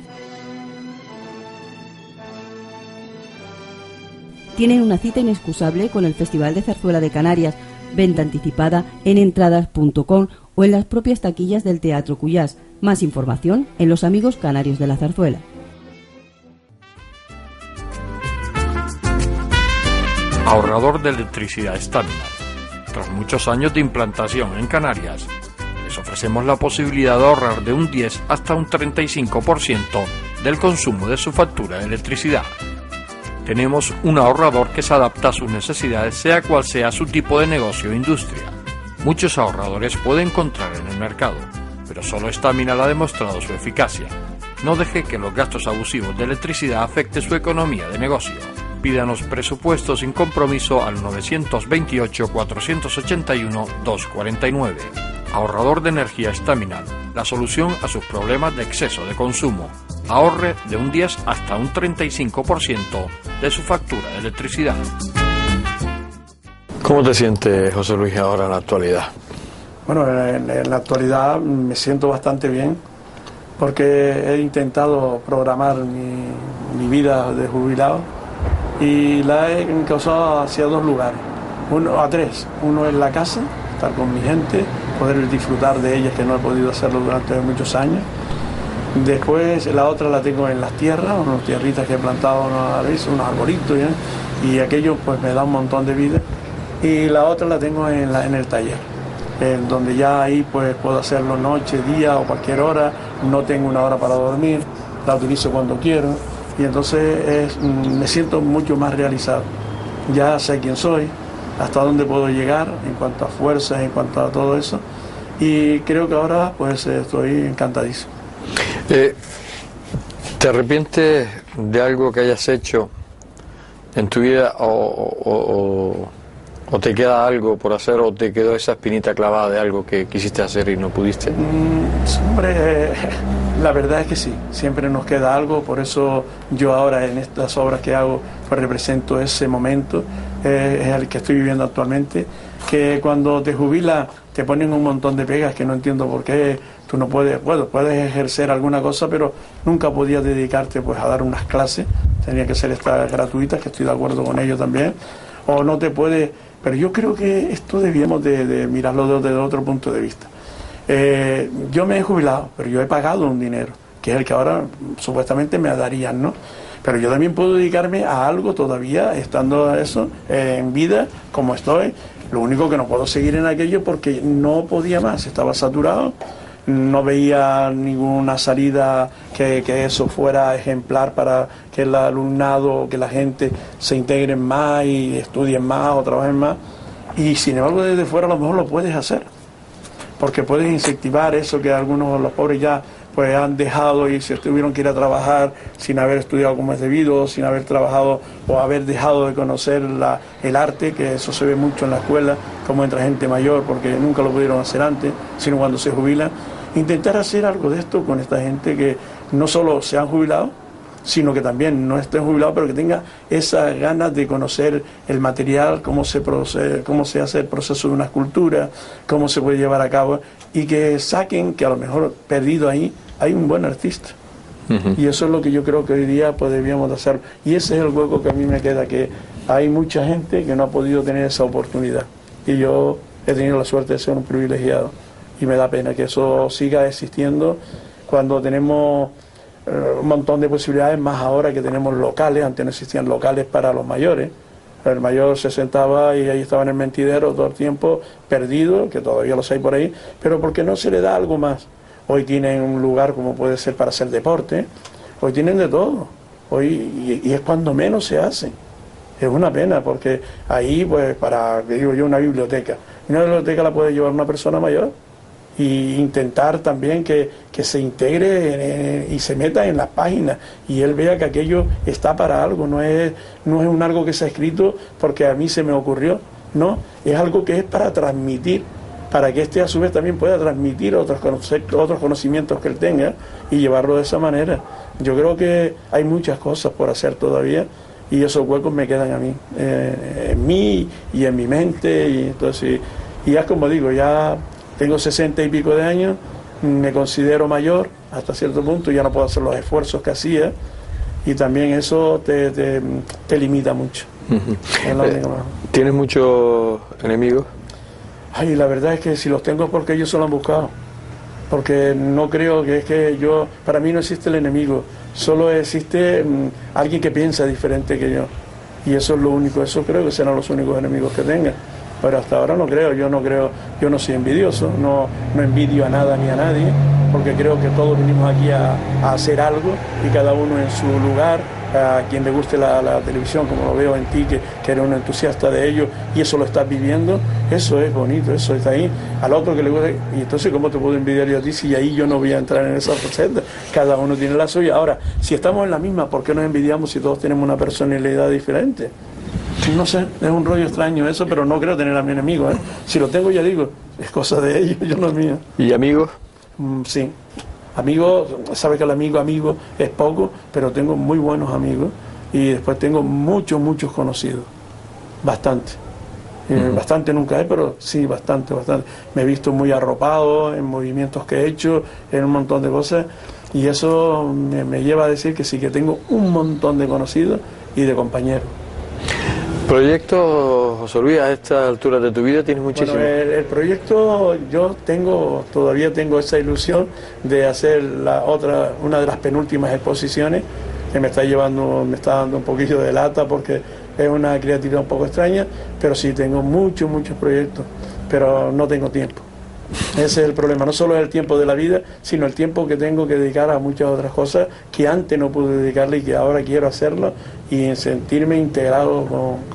Tienen una cita inexcusable con el Festival de Zarzuela de Canarias, venta anticipada en entradas.com o en las propias taquillas del Teatro Cuyás. Más información en Los Amigos Canarios de la Zarzuela. Ahorrador de electricidad Staminal. Tras muchos años de implantación en Canarias, les ofrecemos la posibilidad de ahorrar de un 10 hasta un 35% del consumo de su factura de electricidad. Tenemos un ahorrador que se adapta a sus necesidades, sea cual sea su tipo de negocio o industria. Muchos ahorradores puede encontrar en el mercado, pero solo Staminal ha demostrado su eficacia. No deje que los gastos abusivos de electricidad afecten su economía de negocio. Pídanos presupuestos sin compromiso al 921-481-249. Ahorrador de energía Staminal, la solución a sus problemas de exceso de consumo. Ahorre de un 10 hasta un 35% de su factura de electricidad. ¿Cómo te sientes, José Luis, ahora en la actualidad? Bueno, en la actualidad me siento bastante bien porque he intentado programar mi vida de jubilado y la he encauzado hacia dos lugares, a tres. Uno es la casa, estar con mi gente, poder disfrutar de ella, que no he podido hacerlo durante muchos años. Después la otra la tengo en las tierras, unas tierritas que he plantado, unos arbolitos, ¿ya? Y aquello pues me da un montón de vida. Y la otra la tengo en el taller, donde ya ahí pues puedo hacerlo noche, día o cualquier hora, no tengo una hora para dormir, la utilizo cuando quiero y entonces me siento mucho más realizado. Ya sé quién soy, hasta dónde puedo llegar en cuanto a fuerzas, en cuanto a todo eso, y creo que ahora pues estoy encantadísimo. ¿Te arrepientes de algo que hayas hecho en tu vida o te queda algo por hacer o te quedó esa espinita clavada de algo que quisiste hacer y no pudiste? Hombre, la verdad es que sí, siempre nos queda algo, por eso yo ahora en estas obras que hago pues represento ese momento, es el que estoy viviendo actualmente, que cuando te jubilas te ponen un montón de pegas que no entiendo por qué. Tú no puedes ejercer alguna cosa, pero nunca podías dedicarte pues a dar unas clases, tenía que ser estas gratuitas, que estoy de acuerdo con ello también, o no te puedes, pero yo creo que esto debíamos de mirarlo desde otro punto de vista. Yo me he jubilado, pero yo he pagado un dinero, que es el que ahora supuestamente me darían, ¿no? Pero yo también puedo dedicarme a algo todavía, estando a eso, en vida, como estoy. Lo único que no puedo seguir en aquello porque no podía más, estaba saturado. No veía ninguna salida que eso fuera ejemplar para que el alumnado, que la gente se integren más y estudien más o trabajen más. Y sin embargo desde fuera a lo mejor lo puedes hacer, porque puedes incentivar eso que algunos de los pobres ya pues han dejado y se tuvieron que ir a trabajar sin haber estudiado como es debido, sin haber trabajado o haber dejado de conocer el arte, que eso se ve mucho en la escuela, como entra gente mayor porque nunca lo pudieron hacer antes, sino cuando se jubilan. Intentar hacer algo de esto con esta gente que no solo se han jubilado, sino que también no estén jubilados, pero que tenga esas ganas de conocer el material, cómo se hace el proceso de una escultura, cómo se puede llevar a cabo, y que saquen que a lo mejor perdido ahí hay un buen artista. Y eso es lo que yo creo que hoy día pues debíamos de hacer. Y ese es el hueco que a mí me queda, que hay mucha gente que no ha podido tener esa oportunidad. Y yo he tenido la suerte de ser un privilegiado. Y me da pena que eso siga existiendo cuando tenemos un montón de posibilidades, más ahora que tenemos locales. Antes no existían locales para los mayores. El mayor se sentaba y ahí estaba en el mentidero todo el tiempo, perdido, que todavía los hay por ahí, pero porque no se le da algo más. Hoy tienen un lugar como puede ser para hacer deporte, hoy tienen de todo, y es cuando menos se hace. Es una pena, porque ahí, pues, digo yo, una biblioteca la puede llevar una persona mayor, y intentar también que se integre y se meta en las páginas y él vea que aquello está para algo, no es algo que se ha escrito porque a mí se me ocurrió, no, es algo que es para transmitir para que éste a su vez también pueda transmitir otros conceptos, otros conocimientos que él tenga y llevarlo de esa manera. Yo creo que hay muchas cosas por hacer todavía y esos huecos me quedan a mí, en mí y en mi mente, y entonces, y ya como digo, ya tengo 60 y pico de años, me considero mayor hasta cierto punto, ya no puedo hacer los esfuerzos que hacía, y también eso te limita mucho. Es la única manera. ¿Tienes muchos enemigos? Ay, la verdad es que si los tengo es porque ellos se lo han buscado, porque no creo que es que yo, para mí no existe el enemigo, solo existe alguien que piensa diferente que yo, y eso es lo único, eso creo que serán los únicos enemigos que tenga, pero hasta ahora no creo, yo no soy envidioso, no envidio a nada ni a nadie, porque creo que todos venimos aquí a hacer algo y cada uno en su lugar. A quien le guste la televisión, como lo veo en ti, que eres un entusiasta de ello y eso lo estás viviendo, eso es bonito, eso está ahí. Al otro que le guste, y entonces ¿cómo te puedo envidiar yo a ti si ahí yo no voy a entrar en esa faceta? Cada uno tiene la suya. Ahora, si estamos en la misma, ¿por qué nos envidiamos si todos tenemos una personalidad diferente? No sé, es un rollo extraño eso, pero no creo tener a mi enemigo, ¿eh? Si lo tengo, ya digo, es cosa de ellos, yo no es mío. ¿Y amigos? Sí. Amigos, sabes que el amigo es poco, pero tengo muy buenos amigos y después tengo muchos conocidos, bastante. Bastante nunca hay, pero sí, bastante. Me he visto muy arropado en movimientos que he hecho, en un montón de cosas, y eso me lleva a decir que sí, que tengo un montón de conocidos y de compañeros. ¿Proyectos, José Luis, a esta altura de tu vida tienes muchísimo? Bueno, el proyecto, yo todavía tengo esa ilusión de hacer una de las penúltimas exposiciones, que me está dando un poquillo de lata porque es una creatividad un poco extraña, pero sí tengo muchos proyectos, pero no tengo tiempo. Ese es el problema, no solo es el tiempo de la vida, sino el tiempo que tengo que dedicar a muchas otras cosas que antes no pude dedicarle y que ahora quiero hacerlo y sentirme integrado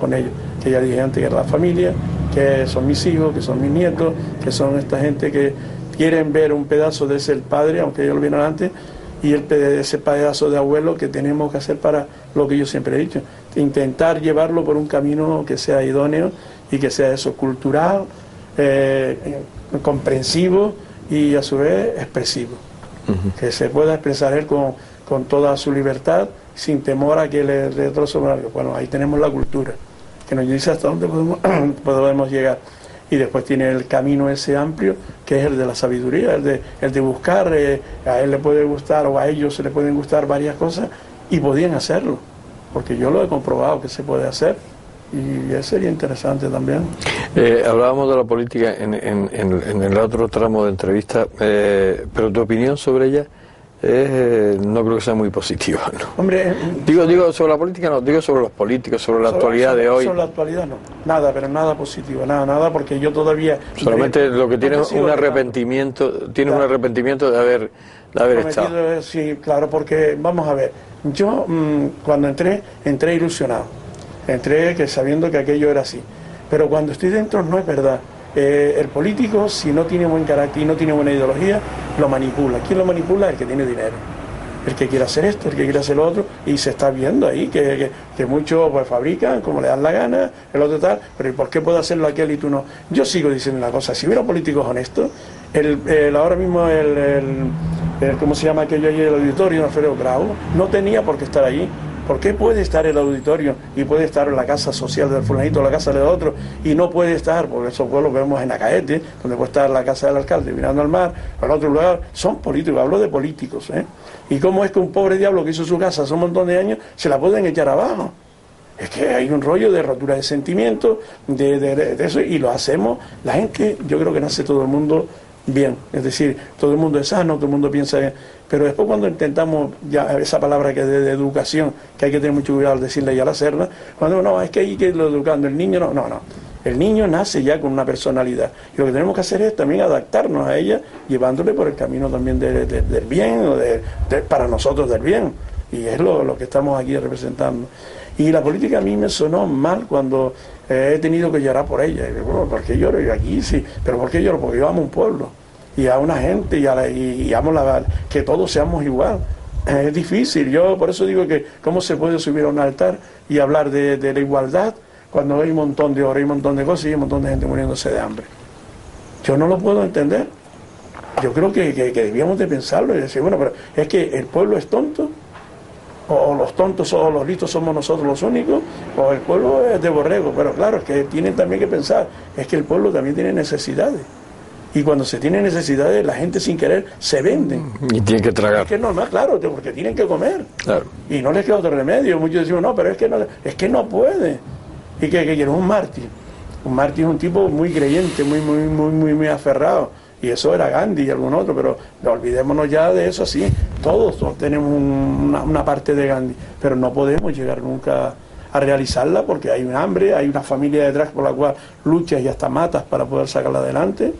con ellos. Que ya dije antes, que era la familia, que son mis hijos, que son mis nietos, que son esta gente que quieren ver un pedazo de ese padre, aunque ellos lo vieron antes, y ese pedazo de abuelo que tenemos que hacer para lo que yo siempre he dicho, intentar llevarlo por un camino que sea idóneo y que sea eso, cultural, comprensivo y a su vez expresivo, que se pueda expresar él con toda su libertad sin temor a que le retrocedan algo. Bueno, ahí tenemos la cultura que nos dice hasta dónde podemos llegar, y después tiene el camino ese amplio que es el de la sabiduría, el de buscar, a él le puede gustar o a ellos se le pueden gustar varias cosas y podían hacerlo, porque yo lo he comprobado que se puede hacer. Y eso sería interesante también. Hablábamos de la política en el otro tramo de entrevista, pero tu opinión sobre ella no creo que sea muy positiva, ¿no? Hombre, digo sobre la política, no, digo sobre los políticos, sobre la actualidad de hoy. Sobre la actualidad no, nada, pero nada positivo, nada, porque yo todavía... Solamente lo que tiene un arrepentimiento, un arrepentimiento de haber estado. Sí, claro, porque vamos a ver, yo cuando entré ilusionado. Entré sabiendo que aquello era así, pero cuando estoy dentro no es verdad. El político, si no tiene buen carácter y no tiene buena ideología, lo manipula. ¿Quién lo manipula? El que tiene dinero, el que quiere hacer esto, el que quiere hacer lo otro, y se está viendo ahí que muchos pues fabrican como le dan la gana, el otro tal, pero ¿y por qué puedo hacerlo aquel y tú no? Yo sigo diciendo una cosa, si hubiera políticos honestos, ahora mismo ¿cómo se llama aquello allí? El auditorio, Alfredo Bravo, no tenía por qué estar allí. ¿Por qué puede estar el auditorio y puede estar en la casa social del fulanito o la casa del otro y no puede estar, porque esos pueblos vemos en Acaete, donde puede estar la casa del alcalde mirando al mar, o en otro lugar? Son políticos, hablo de políticos, ¿eh? ¿Y cómo es que un pobre diablo que hizo su casa hace un montón de años se la pueden echar abajo? Es que hay un rollo de rotura de sentimientos, de eso, y lo hacemos. La gente, yo creo que nace todo el mundo bien, es decir, todo el mundo es sano, todo el mundo piensa bien, pero después cuando intentamos, ya esa palabra que es de educación, que hay que tener mucho cuidado al decirla y al hacerla, cuando no, es que hay que irlo educando, el niño no, el niño nace ya con una personalidad, y lo que tenemos que hacer es también adaptarnos a ella, llevándole por el camino también del bien, o para nosotros del bien, y es lo que estamos aquí representando. Y la política a mí me sonó mal cuando he tenido que llorar por ella. Y digo, bueno, ¿por qué lloro yo aquí? Sí, pero ¿por qué lloro? Porque yo amo un pueblo y a una gente y amo que todos seamos igual. Es difícil, yo por eso digo que cómo se puede subir a un altar y hablar de la igualdad cuando hay un montón de horas, hay un montón de cosas y hay un montón de gente muriéndose de hambre. Yo no lo puedo entender. Yo creo que debíamos de pensarlo y decir, bueno, pero es que el pueblo es tonto, o los tontos o los listos somos nosotros los únicos, o el pueblo es de borrego. Pero claro, es que tienen también que pensar, es que el pueblo también tiene necesidades. Y cuando se tiene necesidades, la gente sin querer se vende. Y tiene que tragar. Es que es normal, claro, porque tienen que comer. Claro. Y no les queda otro remedio. Muchos decimos, no, pero es que no puede. Y que es un mártir. Un mártir es un tipo muy creyente, muy aferrado. Y eso era Gandhi y algún otro, pero no olvidémonos ya de eso así. Todos tenemos una parte de Gandhi, pero no podemos llegar nunca a realizarla porque hay un hambre, hay una familia detrás por la cual luchas y hasta matas para poder sacarla adelante.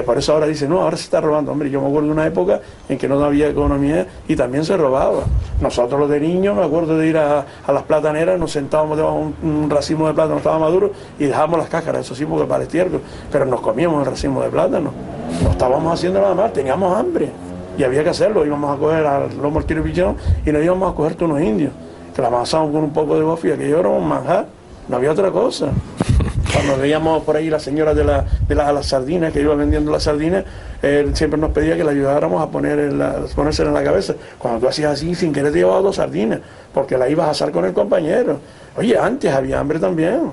Por eso ahora dicen, no, ahora se está robando. Hombre, yo me acuerdo de una época en que no había economía y también se robaba. Nosotros los de niños, me acuerdo de ir a las plataneras, nos sentábamos debajo de un racimo de plátano, estaba maduro, y dejábamos las cáscaras, eso sí, porque para estiércol, pero nos comíamos el racimo de plátano. No estábamos haciendo nada más, teníamos hambre y había que hacerlo. Íbamos a coger al lomo el tiro pichón y nos íbamos a coger todos unos indios, que la amasamos con un poco de gofia, que yo era un manjar, no había otra cosa. Cuando veíamos por ahí las señoras de las sardinas, que iban vendiendo las sardinas, él siempre nos pedía que le ayudáramos a ponérsela en la cabeza. Cuando tú hacías así, sin querer te llevabas 2 sardinas, porque la ibas a asar con el compañero. Oye, antes había hambre también,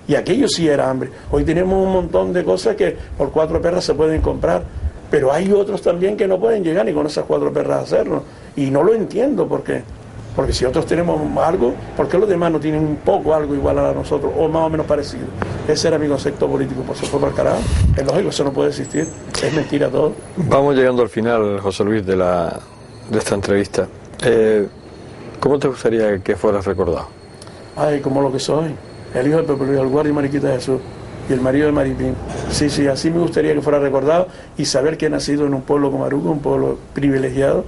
y aquello sí era hambre. Hoy tenemos un montón de cosas que por 4 perras se pueden comprar, pero hay otros también que no pueden llegar ni con esas 4 perras a hacerlo. Y no lo entiendo, ¿por qué? Porque si otros tenemos algo, ¿por qué los demás no tienen un poco algo igual a nosotros o más o menos parecido? Ese era mi concepto político, por eso fue para el carajo. Es lógico, eso no puede existir, es mentira todo. Vamos llegando al final, José Luis, de esta entrevista. ¿Cómo te gustaría que fueras recordado? Ay, como lo que soy, el hijo de Pepe Luis Alguardi y Mariquita Jesús, y el marido de Maripín. Sí, así me gustaría que fuera recordado y saber que he nacido en un pueblo como Aruca, un pueblo privilegiado,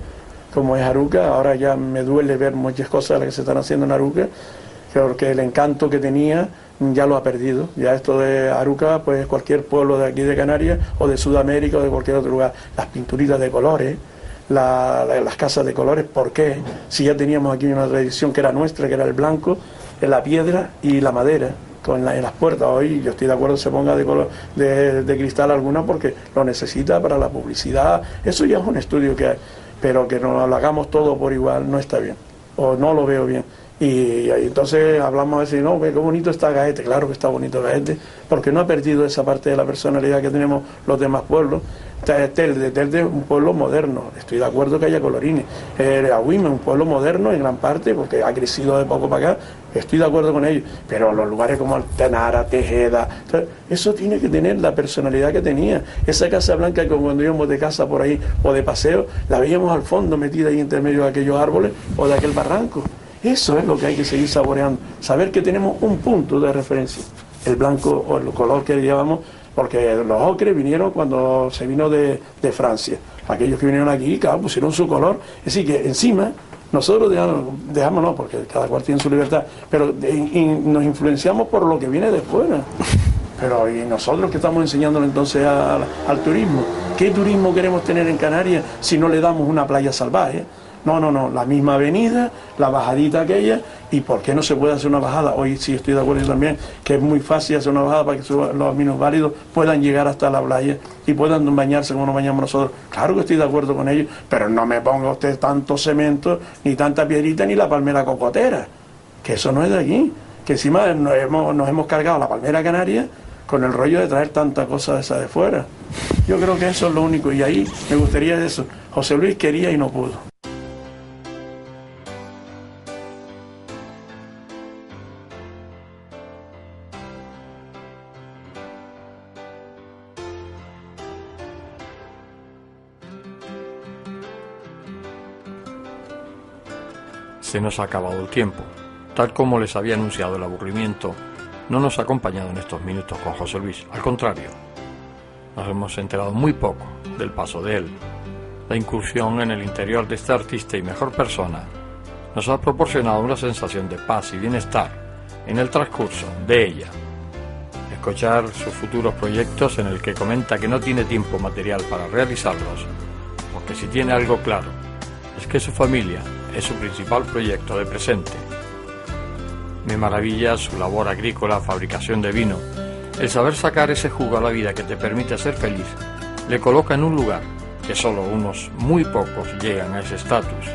como es Aruca. Ahora ya me duele ver muchas cosas de las que se están haciendo en Aruca, porque el encanto que tenía ya lo ha perdido. Ya esto de Aruca, pues cualquier pueblo de aquí de Canarias o de Sudamérica o de cualquier otro lugar, las pinturitas de colores, las casas de colores, ¿por qué? Si ya teníamos aquí una tradición que era nuestra, que era el blanco, la piedra y la madera en las puertas. Hoy yo estoy de acuerdo que se ponga de color de cristal alguna porque lo necesita para la publicidad. Eso ya es un estudio que hay, pero que no lo hagamos todo por igual no está bien, o no lo veo bien. Y entonces hablamos de decir, no, qué bonito está Gaete. Claro que está bonito Gaete, porque no ha perdido esa parte de la personalidad que tenemos los demás pueblos. Telde es un pueblo moderno, estoy de acuerdo que haya colorines. Agüime es un pueblo moderno en gran parte, porque ha crecido de poco para acá, estoy de acuerdo con ellos. Pero los lugares como Altenara, Tejeda, eso tiene que tener la personalidad que tenía. Esa Casa Blanca que cuando íbamos de casa por ahí o de paseo, la veíamos al fondo metida ahí entre medio de aquellos árboles o de aquel barranco. Eso es lo que hay que seguir saboreando, saber que tenemos un punto de referencia, el blanco o el color que llevamos, porque los ocres vinieron cuando se vino de Francia. Aquellos que vinieron aquí, claro, pusieron su color. Es decir, que encima nosotros dejámonos, porque cada cual tiene su libertad, pero nos influenciamos por lo que viene de fuera. Pero y nosotros que estamos enseñándole entonces al turismo, ¿qué turismo queremos tener en Canarias si no le damos una playa salvaje? No, la misma avenida, la bajadita aquella, y ¿por qué no se puede hacer una bajada? Hoy sí estoy de acuerdo yo también, que es muy fácil hacer una bajada para que los minusválidos puedan llegar hasta la playa y puedan bañarse como nos bañamos nosotros. Claro que estoy de acuerdo con ellos, pero no me ponga usted tanto cemento, ni tanta piedrita, ni la palmera cocotera, que eso no es de aquí, que encima nos hemos cargado la palmera canaria con el rollo de traer tanta cosa de esa de fuera. Yo creo que eso es lo único, y ahí me gustaría eso. José Luis quería y no pudo. Se nos ha acabado el tiempo. Tal como les había anunciado, el aburrimiento no nos ha acompañado en estos minutos con José Luis. Al contrario, nos hemos enterado muy poco del paso de él. La incursión en el interior de este artista y mejor persona nos ha proporcionado una sensación de paz y bienestar en el transcurso de ella. Escuchar sus futuros proyectos, en el que comenta que no tiene tiempo material para realizarlos, porque si tiene algo claro es que su familia es su principal proyecto de presente. Me maravilla su labor agrícola, fabricación de vino, El saber sacar ese jugo a la vida que te permite ser feliz le coloca en un lugar que solo unos muy pocos llegan a ese estatus.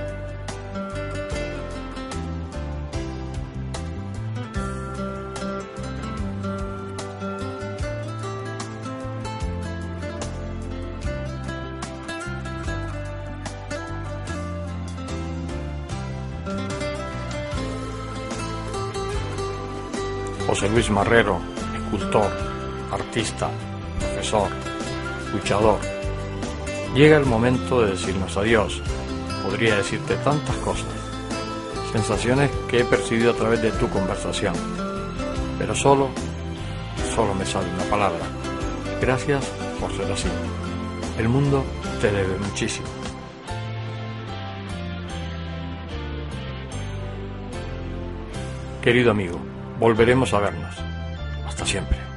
José Luis Marrero, escultor, artista, profesor, luchador. Llega el momento de decirnos adiós. Podría decirte tantas cosas, sensaciones que he percibido a través de tu conversación, pero solo me sale una palabra. Gracias por ser así. El mundo te debe muchísimo. Querido amigo, volveremos a vernos. Hasta siempre.